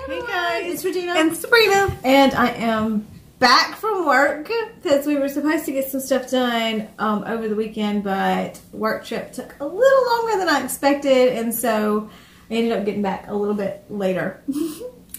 Hey guys, it's Regina and Sabrina, and I am back from work because we were supposed to get some stuff done over the weekend, but work trip took a little longer than I expected, and so I ended up getting back a little bit later,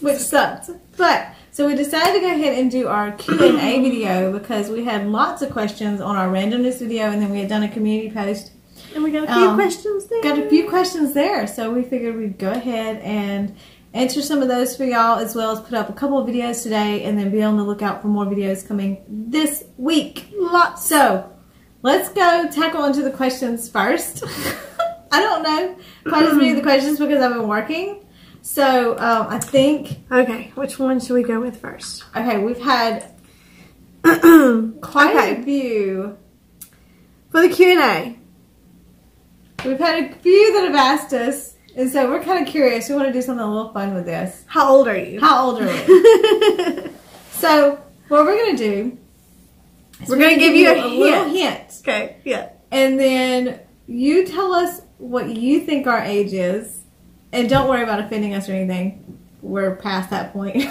which sucked. But so we decided to go ahead and do our Q&A video because we had lots of questions on our randomness video, and then we had done a community post. and we got a few questions there. Got a few questions there, so we figured we'd go ahead and answer some of those for y'all, as well as put up a couple of videos today, and then be on the lookout for more videos coming this week. Lots. So let's go tackle into the questions first. I don't know quite as many of the questions because I've been working. So I think... Okay, which one should we go with first? Okay, we've had quite a few. For the Q&A. We've had a few that have asked us, and so we're kind of curious. We want to do something a little fun with this. How old are you? How old are you? So what we're going to do is we're going to give you a little hint. Okay, yeah. And then you tell us what you think our age is. And don't worry about offending us or anything. We're past that point.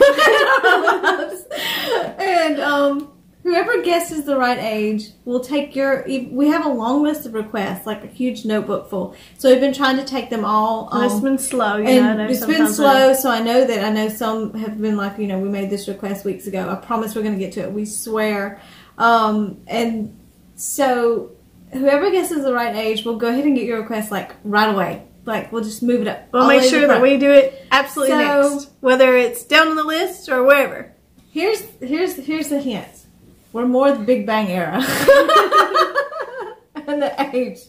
And whoever guesses the right age will take your... We have a long list of requests, like a huge notebook full. So we've been trying to take them all. It's been slow, you and know. It's been slow, so I know some have been like, we made this request weeks ago. I promise we're going to get to it. We swear. And so whoever guesses the right age will go ahead and get your request like right away. Like, we'll just move it up. We'll make sure that we do it absolutely next. Whether it's down on the list or wherever. Here's the hint. We're more the Big Bang era. And the age.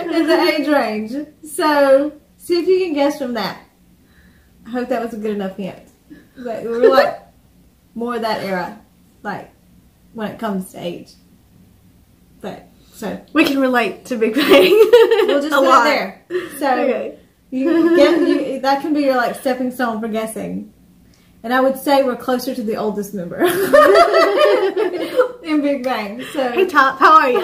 And the age range. So, see if you can guess from that. I hope that was a good enough hint. But we're like more that era. Like, when it comes to age. But, so. We can relate to Big Bang. We'll just put it there. So, okay. That can be your like stepping stone for guessing. And I would say we're closer to the oldest member in Big Bang. So, hey Top, how are you?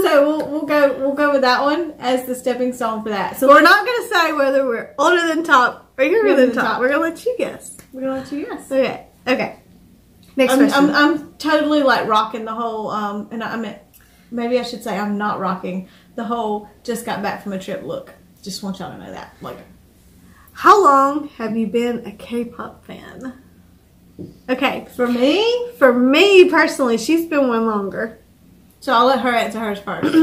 so we'll go with that one as the stepping stone for that. So we're not gonna say whether we're older than Top or younger than Top. We're gonna let you guess. We're gonna let you guess. Okay. Okay. Next question. I'm totally like rocking the whole and I meant maybe I should say I'm not rocking the whole just got back from a trip look. Just want y'all to know that. Like, how long have you been a K-pop fan? Okay, for me personally, she's been one longer. So I'll let her answer hers first.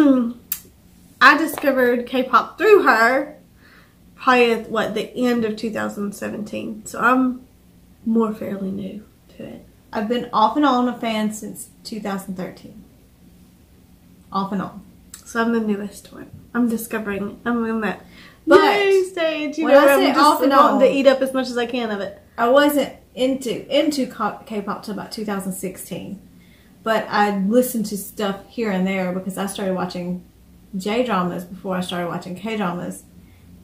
I discovered K-pop through her probably at the end of 2017. So I'm more fairly new to it. I've been off and on a fan since 2013. Off and on. So I'm the newest one. I'm in that new stage. When I say off and on, to eat up as much as I can of it. I wasn't into K-pop till about 2016. But I listened to stuff here and there because I started watching J-dramas before I started watching K-dramas.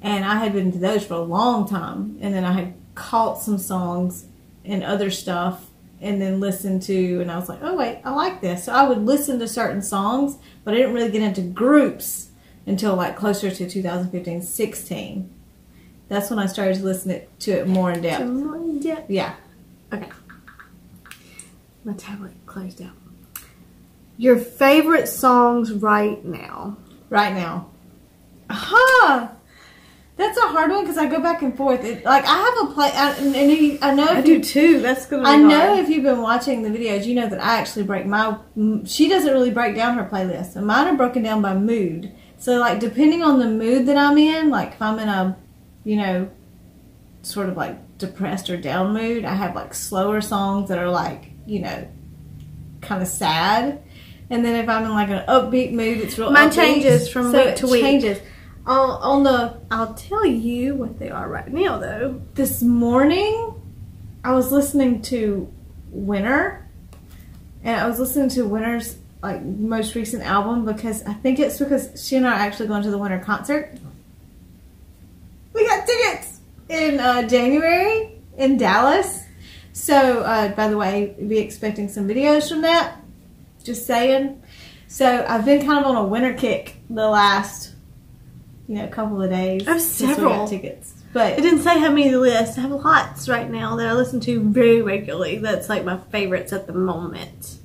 And I had been into those for a long time. And then I had caught some songs and other stuff and then listened to, and I was like, oh wait, I like this. So I would listen to certain songs, but I didn't really get into groups until like closer to 2015-16. That's when I started to listen to it more in depth. More in depth? Yeah. Okay. My tablet closed out. Your favorite songs right now? Right now. Huh. That's a hard one because I go back and forth. Like, I have a play, I know. I do too. That's gonna be I hard. know if you've been watching the videos, you know that I actually break she doesn't really break down her playlist. And mine are broken down by mood. So, like, depending on the mood that I'm in, like, if I'm in a, sort of, like, depressed or down mood, I have, like, slower songs that are, like, kind of sad. And then if I'm in, like, an upbeat mood, it's real Mine upbeat. changes from week to week. Changes. I'll tell you what they are right now, though. This morning, I was listening to Winter, and I was listening to Winter's like most recent album because I think it's because she and I are actually going to the Winter concert. We got tickets in January in Dallas. So, by the way, be expecting some videos from that. Just saying. So, I've been kind of on a Winter kick the last a couple of days. I have several. We got tickets. But it didn't say how many the list. I have lots right now that I listen to very regularly. That's like my favorites at the moment.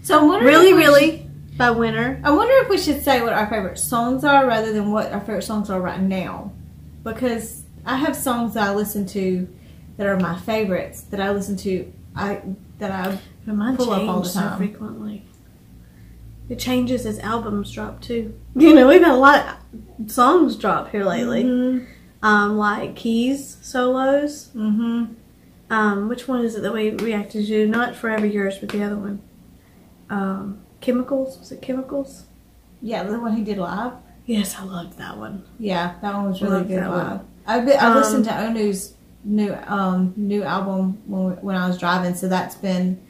So I'm wondering Really by Winter. I wonder if we should say what our favorite songs are rather than what our favorite songs are right now. Because I have songs that I listen to that are my favorites that I listen to Mine pull up all the so time. frequently. It changes as albums drop too. We've had a lot of songs drop here lately. Mm-hmm. Like Keys solos. Mm-hmm. Which one is it that we reacted to? Not Forever Yours, but the other one. Chemicals. Was it Chemicals? Yeah, the one he did live. Yes, I loved that one. Yeah, that one was really good live. One. I listened to Onu's new album when I was driving, so that's been.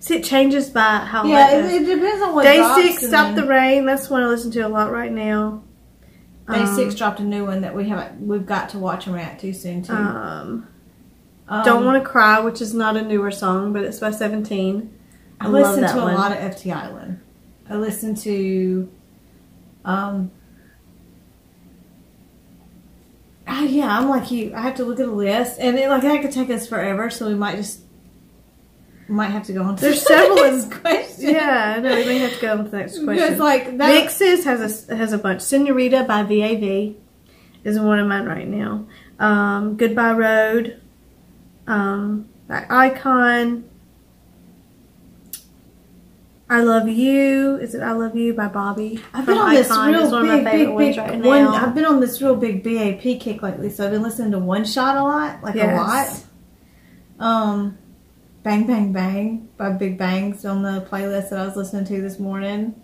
See, it changes by how. Yeah, it depends on what. Day 6, Stop the Rain. That's one I listen to a lot right now. Day 6 dropped a new one that we've got to watch and react to soon too. Don't Want to Cry, which is not a newer song, but it's by 17. I listen to a lot of FT Island. I listen to, yeah, I'm like you. I have to look at a list, and that could take us forever. So we might have to go on to There's several next question. Yeah, I know. We may have to go on to the next question. Because that Mixes has a bunch. Senorita by VAV is one of mine right now. Goodbye Road. By Icon. I Love You. Is it I Love You by Bobby? I've been on this real big I've been on this real big BAP kick lately, so I've been listening to One Shot a lot, a lot. Bang Bang Bang by Big Bang's on the playlist that I was listening to this morning.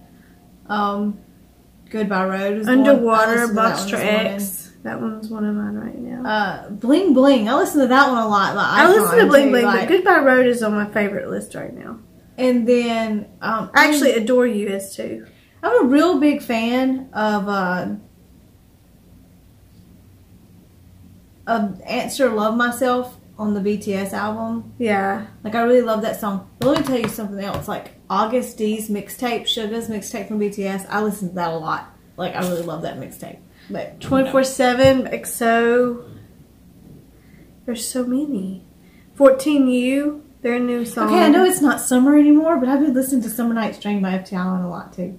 Goodbye Road is Underwater, Boxster X. That one's one of mine right now. Bling Bling. I listen to that one a lot. I listen to Bling Bling, but Goodbye Road is on my favorite list right now. And then actually, Adore You is too. I'm a real big fan of Answer Love Myself on the BTS album. Yeah. I really love that song. But let me tell you something else. August D's mixtape, Suga's mixtape from BTS, I listen to that a lot. I really love that mixtape. But 24/7, EXO. There's so many. 14U, their new song. Okay, I know it's not summer anymore, but I've been listening to Summer Night's Dream by FT Island a lot too.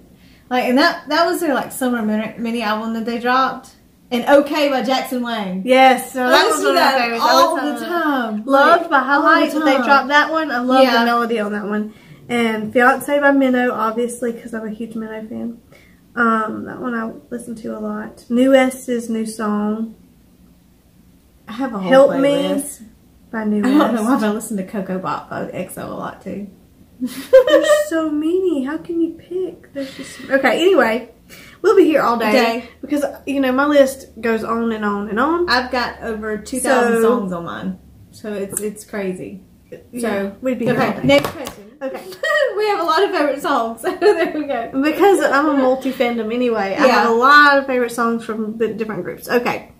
And that was their summer mini album that they dropped. And Okay by Jackson Wang. Yes, so that was one of my favorites. All the time. Loved by Highlight. They dropped that one. I love the melody on that one. And Fiancé by Minnow, obviously, because I'm a huge Minnow fan. That one I listen to a lot. New S's new song. I have a whole Help playlist. Me by New S. I don't know why, but I listen to Coco Bop by EXO a lot too. There's so many. How can you pick? There's just okay. Anyway, we'll be here all day because my list goes on and on and on. I've got over 2,000 songs on mine, so it's crazy. So we'd be here all day. Next question. Okay, we have a lot of favorite songs. There we go. Because I'm a multi-fandom anyway. I have a lot of favorite songs from the different groups. Okay.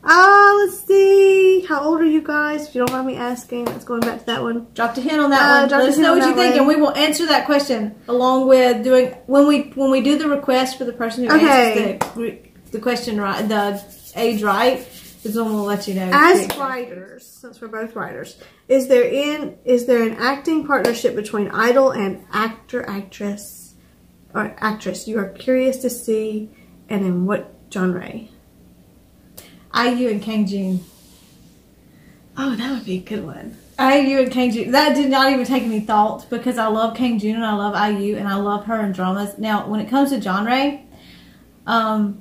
Let's see. How old are you guys? If you don't mind me asking, let's go back to that one. Dropped a hint on that one. Let us know what you think, and we will answer that question along with doing when we do the request for the person who answers the question right, the age right, is when we'll let you know. As writers, since we're both writers, is there an acting partnership between idol and actress you are curious to see, and in what genre? IU and Kang Jun. Oh, that would be a good one. IU and Kang Jun. That did not even take any thought because I love Kang Jun and I love IU and I love her in dramas. Now, when it comes to genre, I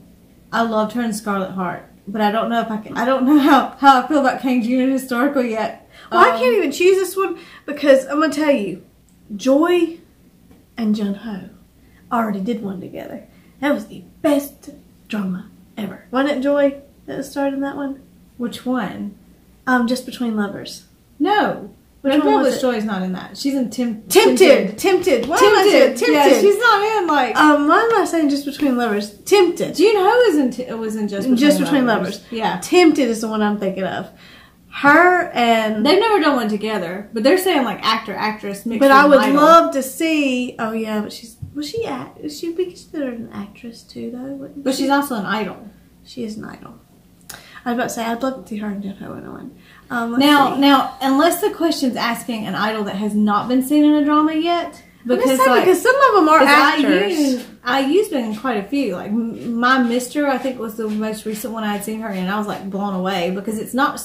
loved her in Scarlet Heart, but I don't know if I don't know how I feel about Kang Jun in Historical yet. Well, I can't even choose this one because I'm gonna tell you, Joy and Jun-Ho already did one together. That was the best drama ever. Wasn't it Joy that starred in that one? Which one? Just Between Lovers. No. Which one was it? Joy's not in that. She's in Tempted. Tempted. What am I saying? Tempted. Yeah, she's not in why am I saying Just Between Lovers? Tempted. Jun-Ho was in Just Between Lovers. Yeah. Tempted is the one I'm thinking of. Her and... They've never done one together, but they're saying actor, actress mixed But with I would idol. love to see... Oh, yeah, but she's Was she she'd be considered an actress too, though, wouldn't But she? she's also an idol. She is an idol. I was about to say, I'd love to see her and Jungho in one. Now, unless the question's asking an idol that has not been seen in a drama yet, because some of them are actors. IU's been in quite a few. Like My Mister, I think was the most recent one I had seen her in. I was like blown away because it's not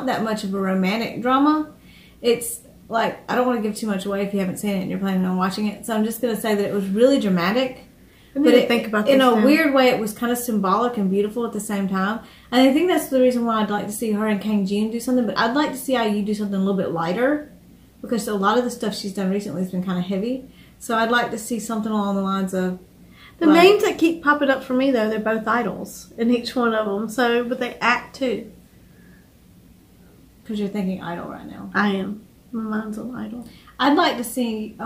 that much of a romantic drama. It's like, I don't want to give too much away if you haven't seen it and you're planning on watching it. So I'm just going to say that it was really dramatic. But think about this in a weird way, it was kind of symbolic and beautiful at the same time. And I think that's the reason why I'd like to see her and Kang Jin do something. But I'd like to see IU do something a little bit lighter, because a lot of the stuff she's done recently has been kind of heavy. So I'd like to see something along the lines of... The names that keep popping up for me, though, they're both idols in each one of them. So, but they act too. Because you're thinking idol right now. I am. My mind's on idol. I'd like to see...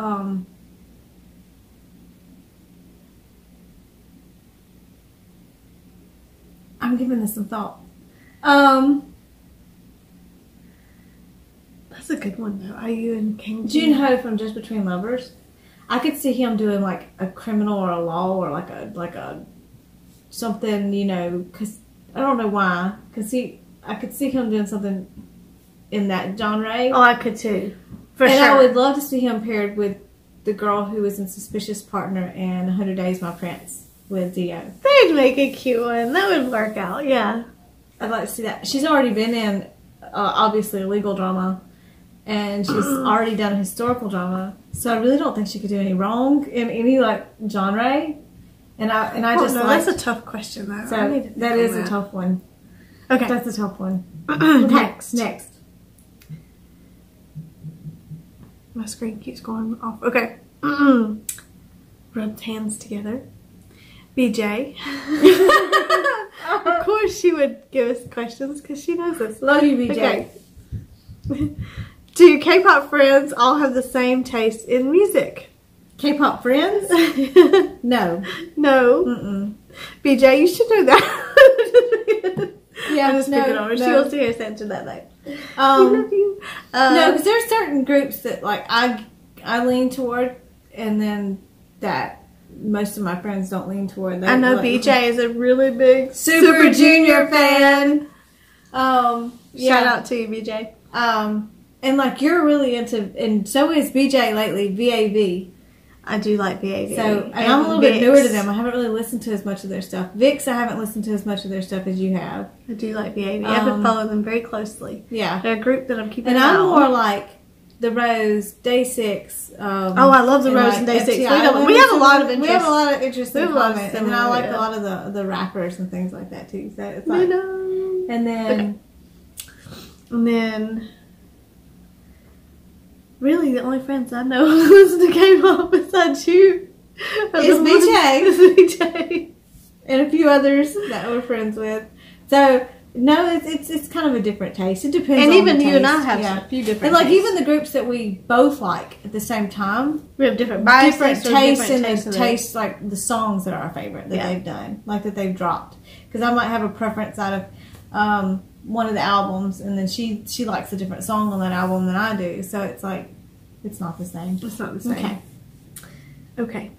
I'm giving this some thought. That's a good one, though. IU and Kang Jin. Junho from Just Between Lovers. I could see him doing like a criminal or a law or like a something, you know, because I don't know why. I could see him doing something in that genre. Oh, I could too. For and sure. I would love to see him paired with the girl who was in Suspicious Partner and 100 Days My Prince with Dio. They'd make a cute one. That would work out, yeah. I'd like to see that. She's already been in, obviously, a legal drama. And she's already done a historical drama. So I really don't think she could do any wrong in any, like, genre. And I just like... That's a tough question, though. So that is a tough one. Okay. That's a tough one. Next. My screen keeps going off. Okay. Rubbed hands together. BJ. Of course she would give us questions because she knows us. Love you, BJ. Okay. Do K-pop friends all have the same taste in music? K-pop friends? No. No. Mm-mm. BJ, you should know that. Yeah, I'm just picking on her. She wants to hear us answer that though. Love you. No, because there are certain groups that like I lean toward, and then that most of my friends don't lean toward. I know like, BJ is a really big Super Junior fan. Shout out to you, BJ. And like you're really into, and so is BJ lately. VAV. I do like VAV. So and I'm a little bit newer to them. I haven't really listened to as much of their stuff. VIX, I haven't listened to as much of their stuff as you have. I do like VAV. I've been following them very closely. Yeah, they're a group that I'm keeping. And I'm more like the Rose, Day 6. I love the Rose and Day 6. We have a lot of interest. We have a lot of interest in common, and then I like a lot of the rappers and things like that too. So it's like, and then. Really, the only friends I know who listen to K-pop besides you is BJ. And a few others that we're friends with. So no, it's kind of a different taste. It depends. And even you taste. and I have a few different. And like tastes. even the groups that we both like at the same time, we have different tastes and the taste, like the songs that are our favorite that they've done, like that they've dropped. Because I might have a preference out of one of the albums, and then she likes a different song on that album than I do. So it's like it's not the same. It's not the same. Okay.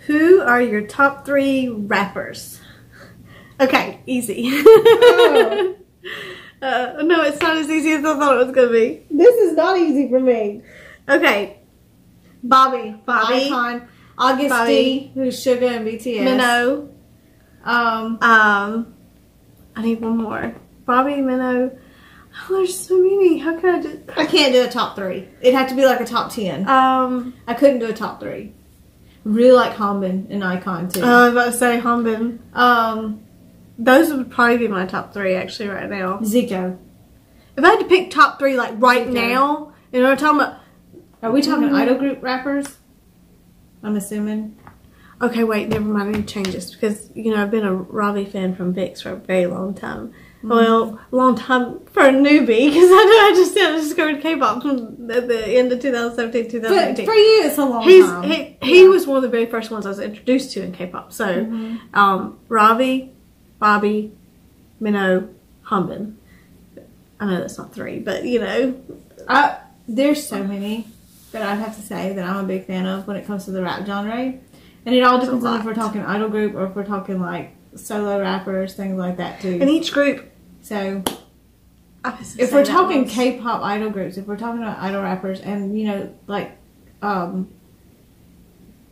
Who are your top 3 rappers? Okay, easy. Oh. No, it's not as easy as I thought it was going to be. This is not easy for me. Okay. Bobby. Icon. August D, who's Suga and BTS. Minho. I need one more. Bobby, Minho. Oh, there's so many. How can I do? I can't do a top 3. It'd have to be like a top 10. I couldn't do a top 3. Really like Hanbin and Icon too. I was about to say Hanbin. Those would probably be my top 3 actually right now. Zico. If I had to pick top 3 like right now, you know what I'm talking about? Are we talking idol group rappers? I'm assuming. Okay, wait, never mind. I need to change this because, you know, I've been a Ravi fan from VIX for a very long time. Mm-hmm. Well, a long time for a newbie because I just discovered K-pop at the end of 2017, 2018. But for you, it's a long time. He was one of the very first ones I was introduced to in K-pop. So, Ravi, Bobby, Minho, Hanbin. I know that's not 3, but, you know. There's so many. that I'd have to say that I'm a big fan of when it comes to the rap genre. And it all depends on if we're talking idol group or if we're talking like solo rappers, things like that too. And each group. So if we're talking K-pop idol groups, if we're talking about idol rappers, and you know, like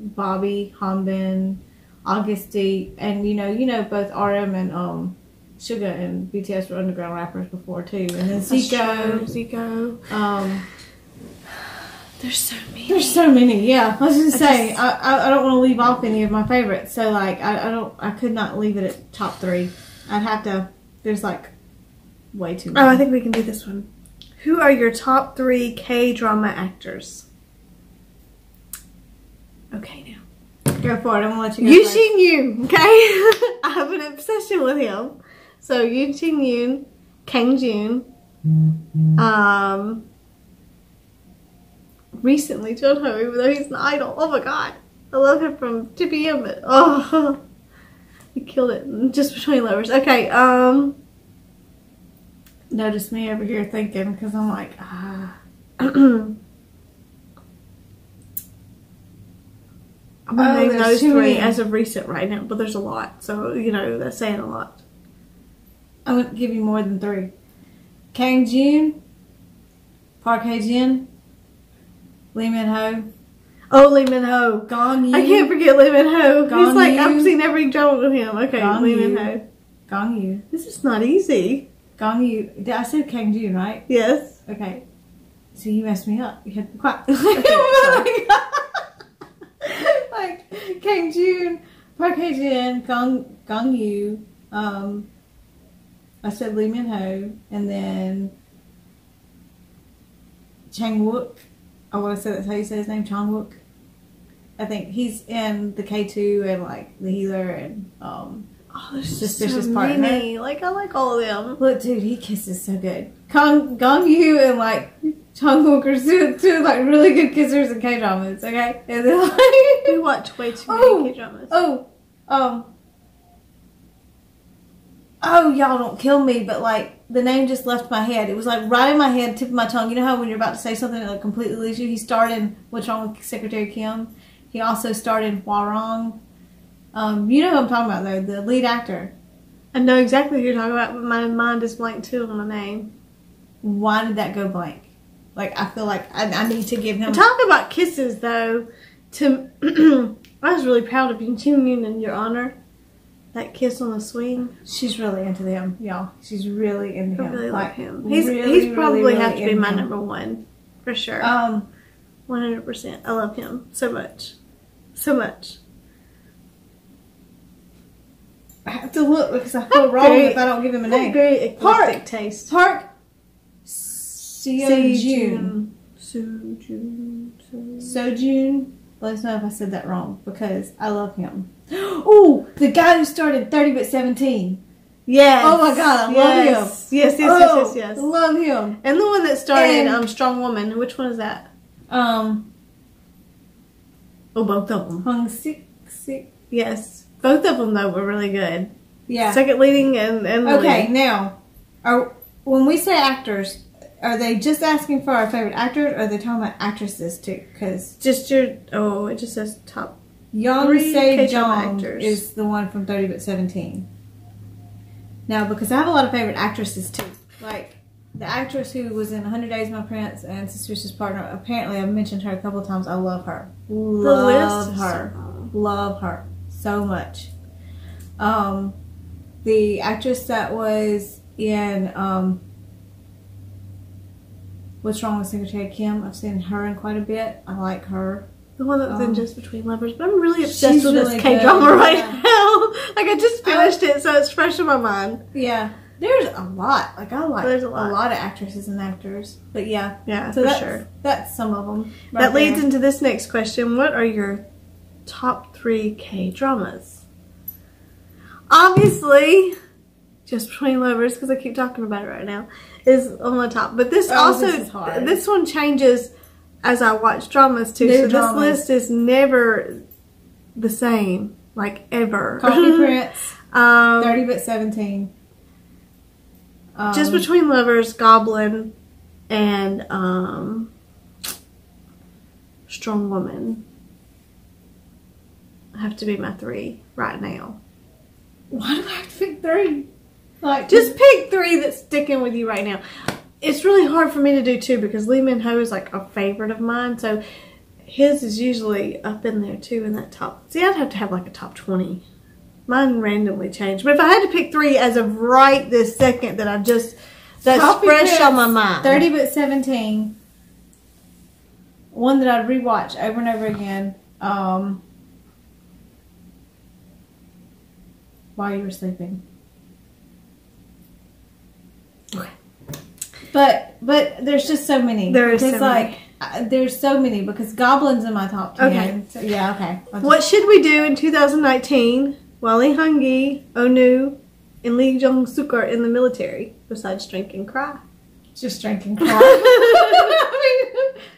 Bobby, Hanbin, Augusty, and you know both RM and Suga and BTS were underground rappers before too, and then Zico. There's so many. There's so many. Yeah, I was just saying. I don't want to leave off any of my favorites. So like I could not leave it at top 3. I'd have to. There's like way too many. Oh, I think we can do this one. Who are your top 3 K-drama actors? Okay, now. Go for it. I'm gonna let you go. Yoo Shin-yoon, okay? I have an obsession with him. So Yoo Shin-yoon, Kang Jun, recently Jungho, even though he's an idol. Oh my god, I love him from 2PM. But oh, he killed it. Just Between Lovers. Okay. Notice me over here thinking because I'm like I'm gonna name those 3 as of recent right now, but there's a lot, so you know that's saying a lot. I'm gonna give you more than 3. Kang Jun, Park Hae Jin, Lee Min Ho. Oh, Lee Min Ho. Gong Yoo. I can't forget Lee Min Ho. He's like, Yoo. I've seen every drama with him. Okay, Gong Lee Yoo. Min Ho. Gong Yoo. This is not easy. Gong Yoo. I said Kang Jun, right? Yes. Okay. So you messed me up. You had to be quiet. Okay, like Kang Jun, Park Hae Jin, Gong Yoo. I said Lee Min Ho, and then Chang Wook. I want to say that's how you say his name, Chang Wook. I think he's in the K2 and like The Healer and oh, there's Suspicious so Partner. many. Like I like all of them. Look, dude, he kisses so good. Gong Yoo and like Chang Wook are two like really good kissers in K-dramas. Okay, and then like We watch way too many K-dramas. Oh, y'all don't kill me, but like the name just left my head. It was like right in my head, tip of my tongue. You know how when you're about to say something that like completely leaves you? He starred in What's Wrong with Secretary Kim. He also starred in Hwarang. You know who I'm talking about though, the lead actor. I know exactly who you're talking about, but my mind is blank too on the name. Why did that go blank? Like I feel like I need to give him. Talk about kisses though. I was really proud of you, Yoon, in your honor. That kiss on the swing. She's really into them, y'all. She's really into him. I really like him. He's He's probably really have to be my him. number 1 for sure. 100%. I love him so much, so much. I have to look because I feel wrong if I don't give him a name. Very eclectic taste. Park Seo-joon. Seo-joon. Let us know if I said that wrong because I love him. Oh, the guy who started 30 but 17. Yes. Oh my god, I love him. Yes. I love him. And the one that started Strong Woman. Which one is that? Oh, both of them. Hung Sik. Yes. Both of them though were really good. Yeah. Second leading and okay, lead. now when we say actors, are they just asking for our favorite actors, or are they talking about actresses too? Because just it just says top. Young 3 Se K-drama Jong actors. is the one from 30 but 17. Now, because I have a lot of favorite actresses too. Like the actress who was in 100 Days of My Prince and Suspicious Partner. Apparently, I've mentioned her a couple of times. I love her. Love her. Love her so much. The actress that was in What's Wrong with Secretary Kim, I've seen her in quite a bit. I like her. The one that's in Just Between Lovers, but I'm really obsessed with really this K-drama right yeah. now. Like I just finished it, so it's fresh in my mind. Yeah, there's a lot. Like I like There's a lot of actresses and actors. But yeah, so that's, sure. That's some of them. That leads into this next question: what are your top 3 K-dramas? Obviously, Just Between Lovers, because I keep talking about it right now, is on the top. But this this one changes as I watch dramas too. So this list is never the same, like ever. Coffee Prince, 30 but 17. Just Between Lovers, Goblin, and Strong Woman have to be my 3 right now. Why do I have to pick 3? Like, just pick 3 that's sticking with you right now. It's really hard for me to do 2 because Lee Min-ho is like a favorite of mine, so his is usually up in there too in that top. See, I'd have to have like a top 20. Mine randomly changed, but if I had to pick 3 as of right this second that's fresh on my mind. 30 but 17. One that I'd rewatch over and over again. While you were sleeping. Okay. But there's just so many. There's so many because Goblin's in my top 10. Okay. So, yeah, okay. What should we do in 2019 while Lee Hung-gi, Onu, and Lee Jong-suk are in the military besides drink and cry? Just drink and cry.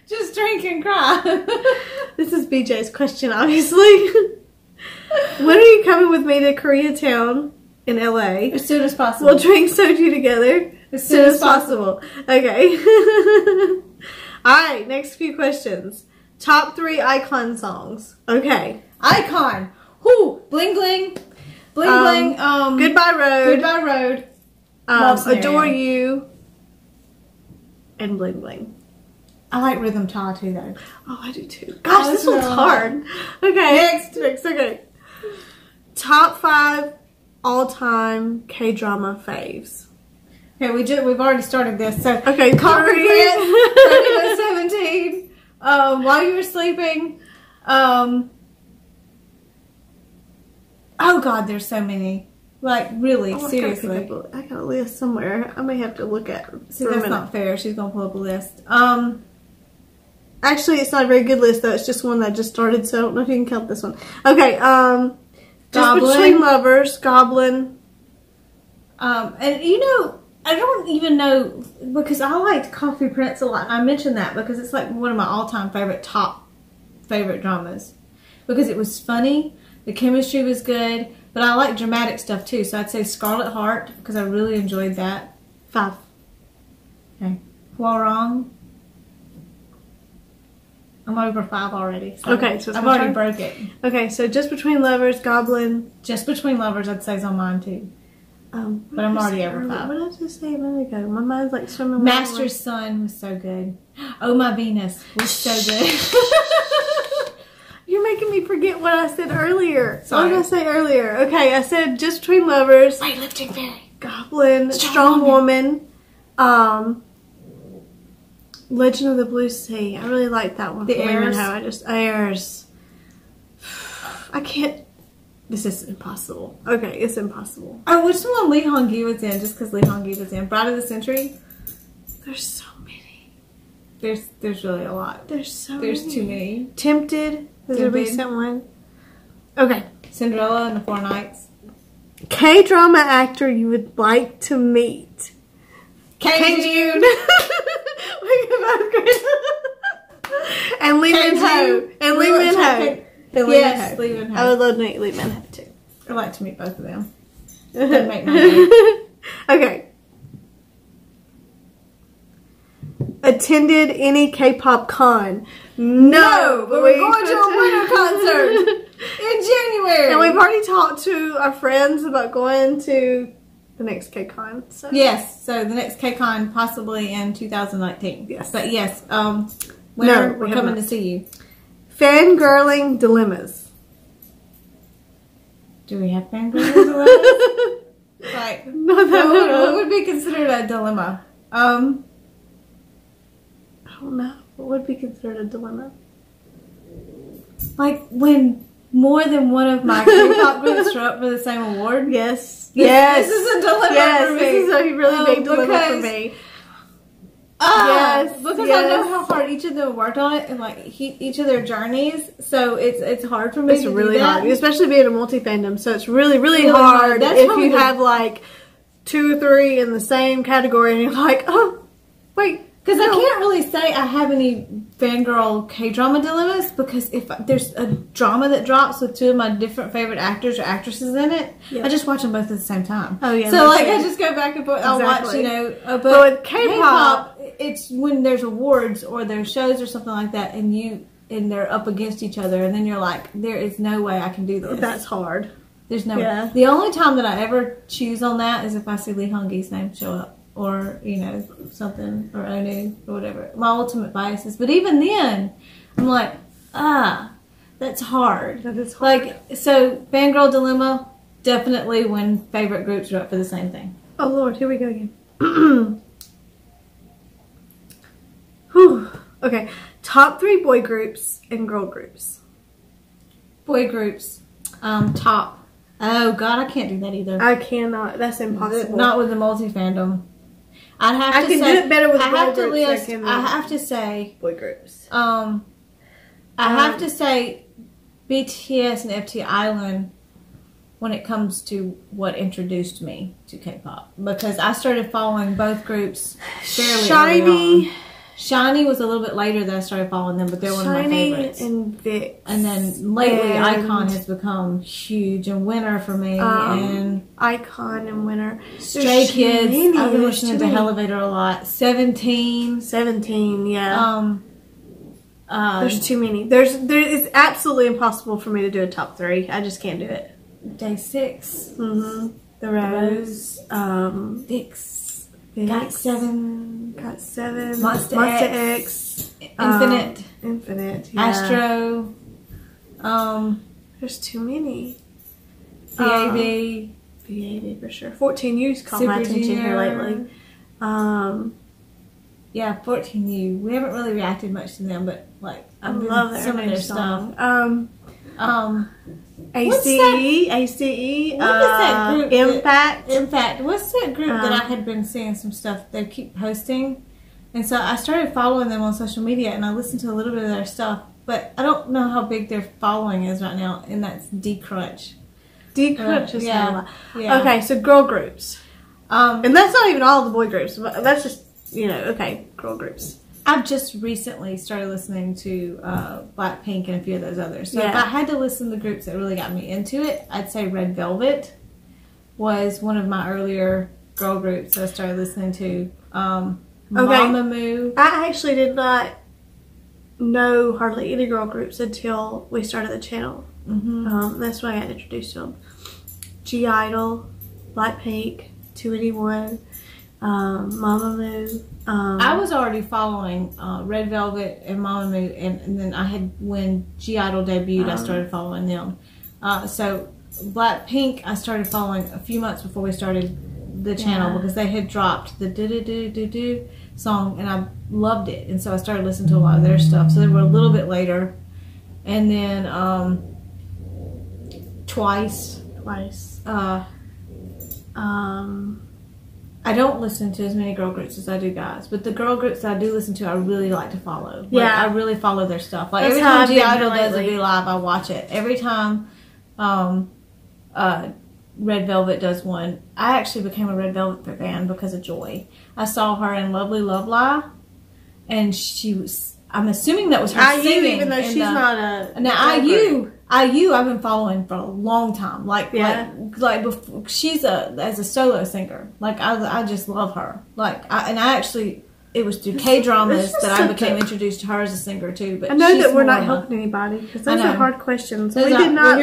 Just drink and cry. This is BJ's question, obviously. When are you coming with me to Koreatown in LA? As soon as possible. We'll drink soju together as soon as possible. Okay. Alright, next few questions. Top 3 icon songs. Okay. Icon. Who? Bling Bling. Bling Bling. Goodbye Road. Goodbye Road. Adore You. And Bling Bling. I like Rhythm Ta too though. Oh, I do too. Gosh, this one's hard. Okay. Next. Okay. Top 5 all-time K-drama faves. Okay, we've already started this. So okay, 30 17. While you were sleeping. Oh God, there's so many. Like really, seriously. I got a list somewhere. I may have to look at. See, that's not fair. She's gonna pull up a list. Actually, it's not a very good list though. It's just one that just started, so I don't know if you can count this one. Okay. Just Between Lovers, Goblin. And you know, I don't even know because I liked Coffee Prince a lot. And I mentioned that because it's like one of my all-time top favorite dramas because it was funny, the chemistry was good, but I like dramatic stuff too. So I'd say Scarlet Heart because I really enjoyed that. 5. Okay. Hwarang. I'm over 5 already. So okay, so I've already broke it. Okay, so Just Between Lovers, Goblin. Just Between Lovers, I'd say is on mine too. But I'm already over 5. What did I just say a minute ago? My mind's like swimming. Master's Son was so good. Oh My Venus was so good. You're making me forget what I said earlier. Sorry. What did I say earlier? Okay, I said Just Between Lovers. Weightlifting Fairy. Goblin. Strong Woman. Legend of the Blue Sea. I really like that one. The Heirs. Heirs. I can't. This is impossible. Okay, it's impossible. Oh, which one Lee Hung-gi was in? Just because Lee Hung-gi was in Bride of the Century. There's so many. There's really a lot. There's too many. Tempted. There's a recent one. Okay. Cinderella and the Four Knights. K-drama actor you would like to meet. K-June. And Lee Min-ho. And Lee Min-ho. Yes, Lee Min-ho. I would love to meet Lee Min-ho too. I'd like to meet both of them. That'd make my day. Okay. Attended any K-pop con? No, but we're going to a winter concert in January. And we've already talked to our friends about going to the next K-con. So. Yes, so the next K-con possibly in 2019. Yes. But yes, we're coming to see you. Fangirling dilemmas. Do we have fangirling dilemmas? Like, what would be considered a dilemma? I don't know. What would be considered a dilemma? Like when more than one of my K-pop groups show up for the same award? Yes. This is a dilemma for me. This is a really big dilemma for me. Because I know how hard each of them worked on it and like each of their journeys, so it's hard for me. It's really hard, especially being a multi-fandom. So it's really hard if you have like 2 or 3 in the same category, and you're like, oh, wait. Because I can't really say I have any fangirl K-drama dilemmas because if there's a drama that drops with 2 of my different favorite actors or actresses in it, I just watch them both at the same time. Oh yeah. So like I just go back and forth. I'll watch, but with K-pop, it's when there's awards or there's shows or something like that, and and they're up against each other, and then you're like, there is no way I can do this. That's hard. There's no Yeah. way. The only time that I ever choose on that is if I see Lee Hungi's name show up, or, you know, something, or Onu, or whatever. My ultimate biases. But even then, I'm like, that's hard. That is hard. Like, so, Fangirl Dilemma, definitely when favorite groups are up for the same thing. Oh, Lord, here we go again. Whew. Okay, top 3 boy groups and girl groups. Boy groups, top. Oh, God, I can't do that either. I cannot. That's impossible. Not with the multi-fandom. I'd have to I can say, do it better with I girl have to groups. list, than I have to say, boy groups. I have to say BTS and FT Island when it comes to what introduced me to K-pop, because I started following both groups fairly early on. Shiny was a little bit later that I started following them, but they're one of my favorites. And Vic. And then lately, Icon has become huge and Winner for me. And Icon and Winner. Stray Kids. I've been listening to Elevator a lot. 17. 17, yeah. There's too many. It's absolutely impossible for me to do a top 3. I just can't do it. Day 6. Mm-hmm. The Rose. Vix. Got 7. Monster X. Infinite. Infinite. Yeah. Astro. There's too many. VAB. VAB for sure. 14U's caught my attention here lately. Yeah, 14U. We haven't really reacted much to them, but like I love some of their stuff. ACE. What is that group? Impact. What's that group that I had been seeing some stuff they keep posting? And so I started following them on social media, and I listened to a little bit of their stuff, but I don't know how big their following is right now, and that's D-Crunch. D-Crunch is yeah. Okay, so girl groups. And that's not even all the boy groups, but that's just, okay, girl groups. I've just recently started listening to Blackpink and a few of those others. So if I had to listen to the groups that really got me into it, I'd say Red Velvet was one of my earlier girl groups that I started listening to. Mamamoo. I actually did not know hardly any girl groups until we started the channel. Mm-hmm. That's when I got introduced to them. G-Idol, Blackpink, 2NE1, Mamamoo. I was already following Red Velvet and Mamamoo, and then when G-Idol debuted, I started following them. So Blackpink, I started following a few months before we started the channel because they had dropped the do-do-do-do-do song, and I loved it, and so I started listening to a lot of their stuff. So they were a little bit later, and then Twice. I don't listen to as many girl groups as I do guys, but the girl groups that I do listen to, I really like to follow. I really follow their stuff. Like every time G-Idol does a V Live, I watch it. Every time Red Velvet does one, I actually became a Red Velvet fan because of Joy. I saw her in Lovely Love Lie, and she was, I'm assuming that was her singing. Even though she's not a... Now, IU, I've been following for a long time. Like before, she's as a solo singer. Like, I just love her. Like, it was through K-dramas that I became introduced to her as a singer too. But I know that we're not helping anybody because those are hard questions. We did not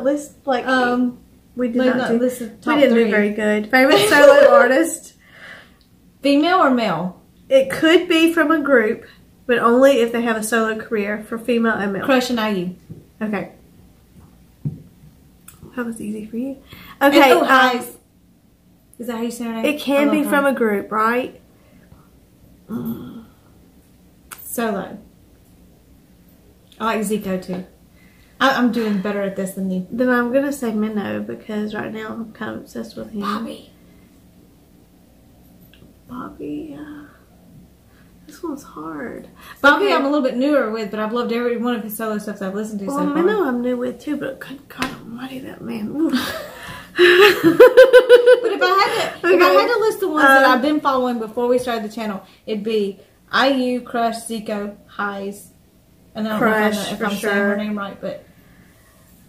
list like we did not do top we didn't 3. do very good. Favorite solo artist, female or male? It could be from a group, but only if they have a solo career for female and male. Crush and IU. Okay, that was easy for you. Okay, is that how you say her name? It can be from a group, right? Solo. I like Zico too. I'm doing better at this than you. Then I'm going to say Minnow because right now I'm kind of obsessed with him. Bobby, yeah. This one's hard. Bobby I'm a little bit newer with, but I've loved every one of his solo stuff that I've listened to so far. Minnow I'm new with too, but God almighty, that man. But if I had to list the ones that I've been following before we started the channel, it'd be IU, Crush, Zico, Highs, and I don't know if I'm saying her name right, but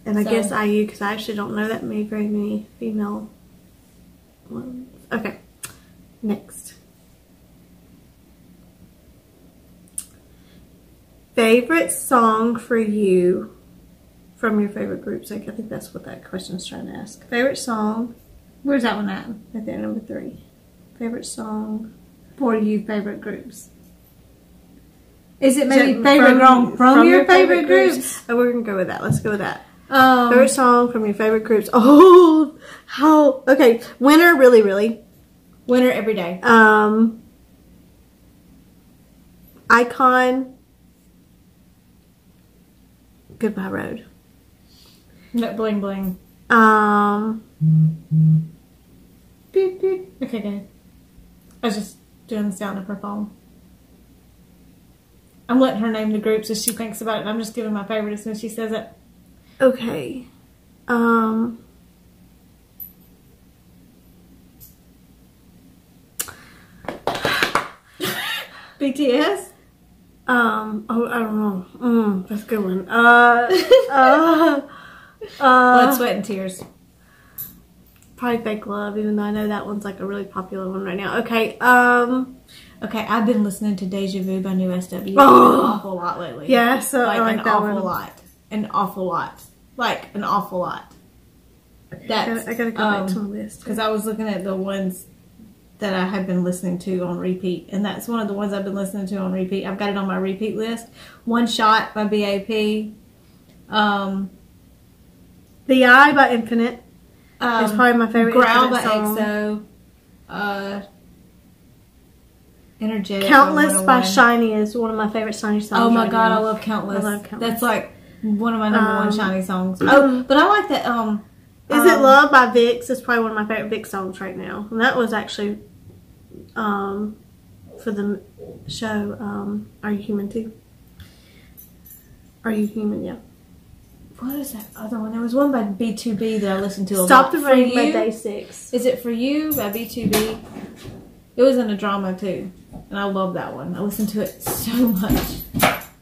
I guess IU because I actually don't know that very many female ones. Okay, next. Favorite song for you from your favorite groups? Like, I think that's what that question is trying to ask. Favorite song. Where's that one at? Right there, number 3. Favorite song. For you, favorite groups. Is it maybe favorite song from your favorite groups? Oh, we're going to go with that. Let's go with that. Favorite song from your favorite groups. Oh, how. Okay. Winter, really, really. Winter every day. Icon. Goodbye Road. No, bling bling. Beep, beep. Okay, good. I was just doing the sound of her phone. I'm letting her name the groups as she thinks about it, and I'm just giving my favorite as soon as she says it. Okay. BTS? Oh, I don't know. That's a good one. Blood, Sweat, and Tears. Probably Fake Love, even though I know that one's like a really popular one right now. Okay. Okay, I've been listening to Deja Vu by New SW an awful lot lately. Yeah, so like I like an that awful one. lot. An awful lot. Like an awful lot. That's, I gotta go back to my list. Because I was looking at the ones that I have been listening to on repeat, and that's one of the ones I've been listening to on repeat. I've got it on my repeat list. One Shot by BAP. The Eye by Infinite is probably my favorite. Growl by song. EXO. Energetic. Countless by Shiny is one of my favorite Shiny songs. Oh my god, now. I love Countless. I love Countless. That's like one of my number one Shiny songs. Oh, but I like that. Is It Love by Vix is probably one of my favorite Vix songs right now. And that was actually for the show Are You Human Too? Are You Human? Yeah. What is that other one? There was one by B2B that I listened to a lot. Stop the Rain For by You? Day 6. Is it For You by B2B? It was in a drama too, and I love that one. I listened to it so much.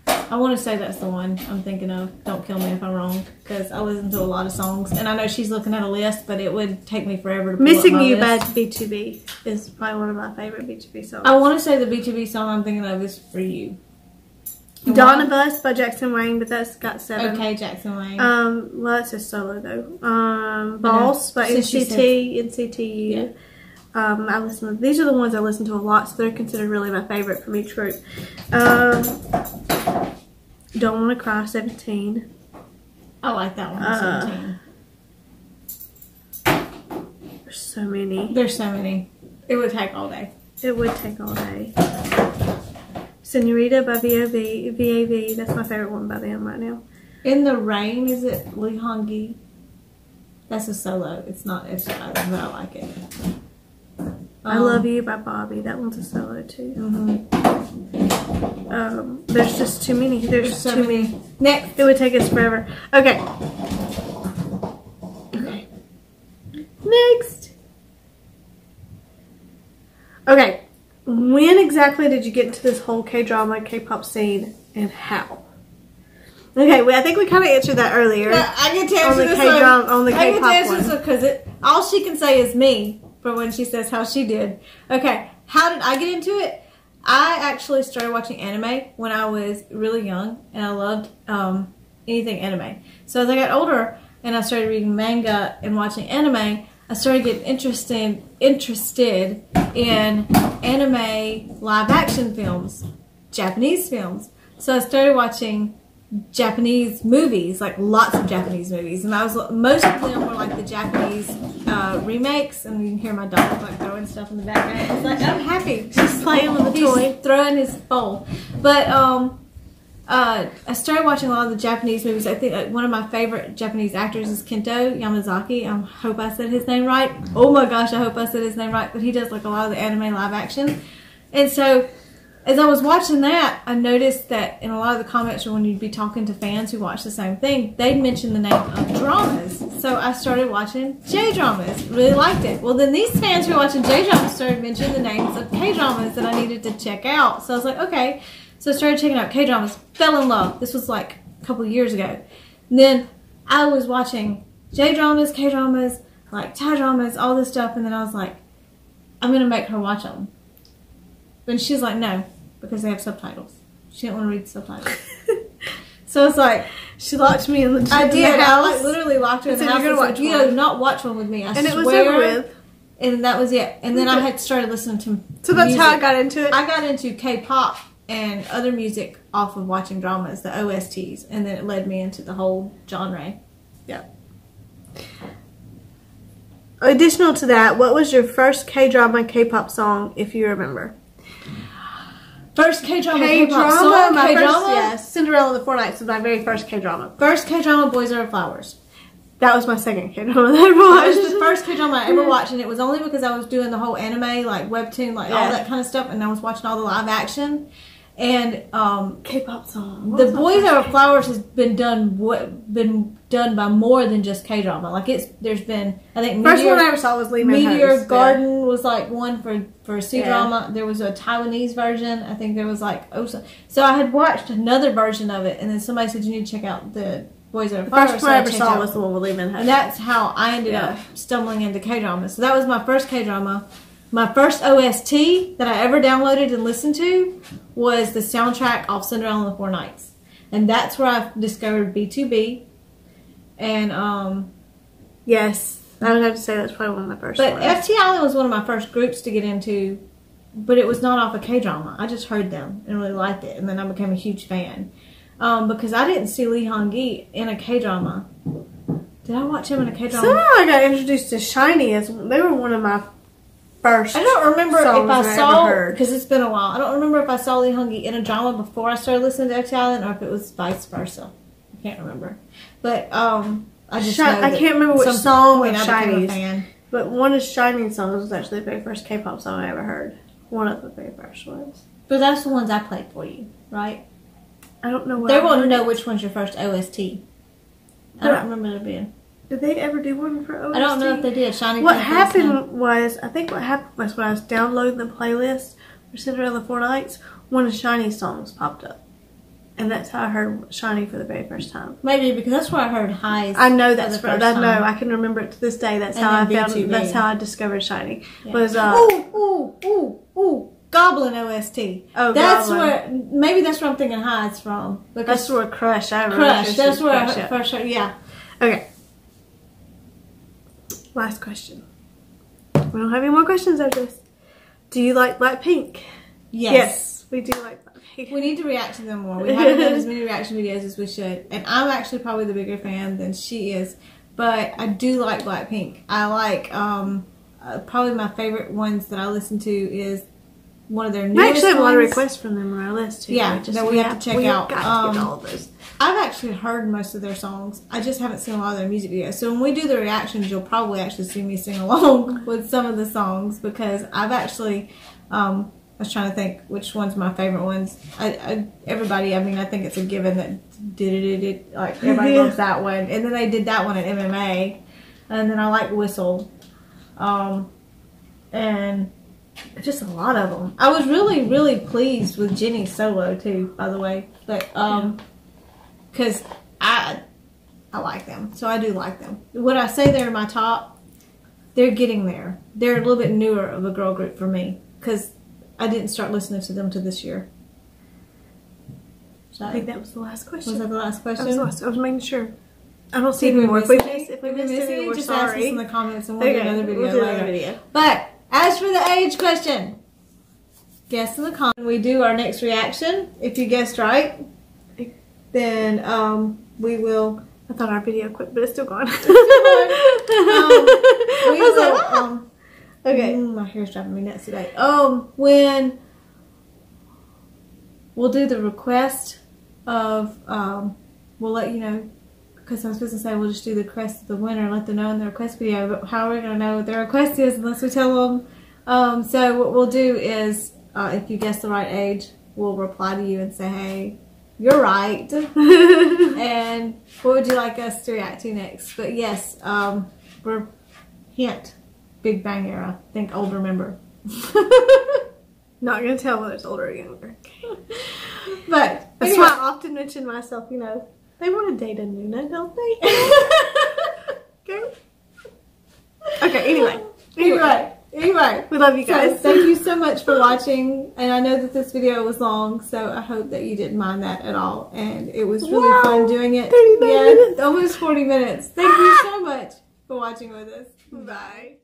I want to say that's the one I'm thinking of. Don't kill me if I'm wrong, because I listen to a lot of songs, and I know she's looking at a list, but it would take me forever to pull Missing up my You by list. B2B is probably one of my favorite B2B songs. I want to say the B2B song I'm thinking of is For You. And Dawn why? of Us by Jackson Wang, but that's got 7. Okay, Jackson Wang. Well, it's a solo though. Boss by Since she NCTU. Yeah. I listen to, these are the ones I listen to a lot, so they're considered really my favorite from each group. Don't Want to Cry, 17. I like that one, 17. There's so many. There's so many. It would take all day. It would take all day. Senorita by VAV. That's my favorite one by them right now. In the Rain, is it Lee Hong-gi? That's a solo. It's not extra, but I like it. I Love You by Bobby. That one's a solo too. There's just too many. There's so too many. many. Next. It would take us forever. Okay. Okay. Next. Okay. When exactly did you get into this whole K-drama, K-pop scene, and how? Okay, I think we kind of answered that earlier. I get to answer this K-drama, on the I K-pop get to answer one. this because all she can say is me for when she says how she did. Okay, how did I get into it? I actually started watching anime when I was really young, and I loved anything anime. So as I got older and I started reading manga and watching anime, I started getting interested in anime live action films, Japanese films. So I started watching Japanese movies, like lots of Japanese movies, and most of them were like the Japanese remakes. And you can hear my dog like throwing stuff in the background. It's like I'm happy. She's playing with a toy. He's throwing his bowl. But I started watching a lot of the Japanese movies. I think one of my favorite Japanese actors is Kento Yamazaki. I hope I said his name right. Oh my gosh, I hope I said his name right. But he does like a lot of the anime live action. And so as I was watching that, I noticed that in a lot of the comments when you'd be talking to fans who watch the same thing, they'd mention the name of dramas. So I started watching J-dramas. Really liked it. Well, then these fans who were watching J-dramas started mentioning the names of K-dramas that I needed to check out. So I was like, okay. So I started checking out K-dramas. Fell in love. This was like a couple of years ago. And then I was watching J-dramas, K-dramas, like Thai dramas, all this stuff. And then I was like, I'm going to make her watch them. And she's like, no, because they have subtitles. She didn't want to read the subtitles. So it's like, she locked me in the I did. I house. like literally locked her in the house. You're gonna watch you know, not watch one with me. I and swear. it was over with. And that was it. And then I had started listening to So that's music. how I got into it? I got into K-pop and other music off of watching dramas, the OSTs. And then it led me into the whole genre. Yeah. Additional to that, what was your first K-drama, K-pop song, if you remember? First K-drama, K-pop song? K-drama? Yes. Cinderella and the Four Knights was my very first K-drama. First K-drama, Boys Over Flowers. That was my second K-drama that I That watched. was the first K-drama I ever watched, and it was only because I was doing the whole anime, like webtoon, like all that kind of stuff, and I was watching all the live action. And K-pop song. The Boys Over Flowers has been done by more than just K-drama. Like there's been, I think first one I ever saw was Lee Meteor Garden was like one for a C-drama. There was a Taiwanese version. I think there was like so I had watched another version of it, and then somebody said you need to check out the Boys Over Flowers. The first one I ever saw was the one with Lee Min Ho. And that's how I ended up stumbling into K-drama. So that was my first K-drama. My first OST that I ever downloaded and listened to was the soundtrack off Cinderella and the Four Knights. And that's where I discovered B2B. And, yes, I would have to say that's probably one of my first But ones. FT Island was one of my first groups to get into, but it was not off of K-drama. I just heard them and really liked it. And then I became a huge fan. Because I didn't see Lee Hong-gi in a K-drama. Did I watch him in a K-drama? Somehow I got introduced to SHINee as they were one of my first. I don't remember if I saw, because it's been a while. I don't remember if I saw Lee Hong-gi in a drama before I started listening to FT Island, or if it was vice versa. I can't remember. But I just know I can't remember which song of SHINee's, but one of SHINee's songs was actually the very first K-pop song I ever heard. One of the very first ones. But that's the ones I played for you, right? I don't know what. They want to know which one's your first OST. I don't remember it being. Did they ever do one for OST? I don't know if they did. SHINee. What happened was, I think what happened was when I was downloading the playlist for Cinderella Four Nights, one of SHINee's songs popped up. And that's how I heard SHINee for the very first time. Maybe because that's where I heard Highs. I know that's for that. No, I can remember it to this day. That's how I found. B2B. That's how I discovered SHINee. Yeah. Was ooh, Goblin OST. Oh, that's Goblin. where maybe that's where I'm thinking Highs from. That's where Crush. I remember Crush. That's where I Crush, first heard. Yeah. Okay. Last question. We don't have any more questions after this. Do you like Blackpink? Yes. We do like Blackpink. We need to react to them more. We haven't done as many reaction videos as we should. And I'm actually probably the bigger fan than she is. But I do like Blackpink. I like, probably my favorite ones that I listen to is one of their newest We actually have a lot of ones. requests from them on our list too. Yeah, that we have to check out. We got to get all of those. I've actually heard most of their songs. I just haven't seen a lot of their music videos. So when we do the reactions, you'll probably actually see me sing along with some of the songs because I've actually, I was trying to think which one's my favorite ones. Everybody, I mean, I think it's a given that did it, like everybody loves that one. And then they did that one at MMA. And then I like Whistle. And just a lot of them. I was really, really pleased with Jenny's solo too, by the way. But, because I like them. So I do like them. Would I say they're my top? They're getting there. They're a little bit newer of a girl group for me. Because I didn't start listening to them till this year. So I think that was the last question. Was that the last question? That was I was making sure. I don't see any more. If we missed any, we're just sorry. ask us in the comments and we'll do another video we'll do later. another video. But as for the age question, guess in the comments. We do our next reaction. If you guessed right, then we will. I thought our video quit, but it's still gone. Okay. My hair's driving me nuts today. When we'll do the request of, we'll let you know, because I was supposed to say we'll just do the request of the winner and let them know in the request video, but how are we going to know what their request is unless we tell them? So what we'll do is, if you guess the right age, we'll reply to you and say, hey, you're right. And what would you like us to react to next? But yes, we're, hint, Big Bang era. Think older member. Not gonna tell whether it's older or younger. But that's why I often mention myself. You know, they want to date a Nuna, don't they? Okay. Okay. Anyway. Anyway, We love you guys. so thank you so much for watching. And I know that this video was long, so I hope that you didn't mind that at all. And it was really fun doing it. 39 minutes. Almost 40 minutes. Thank you so much for watching with us. Bye.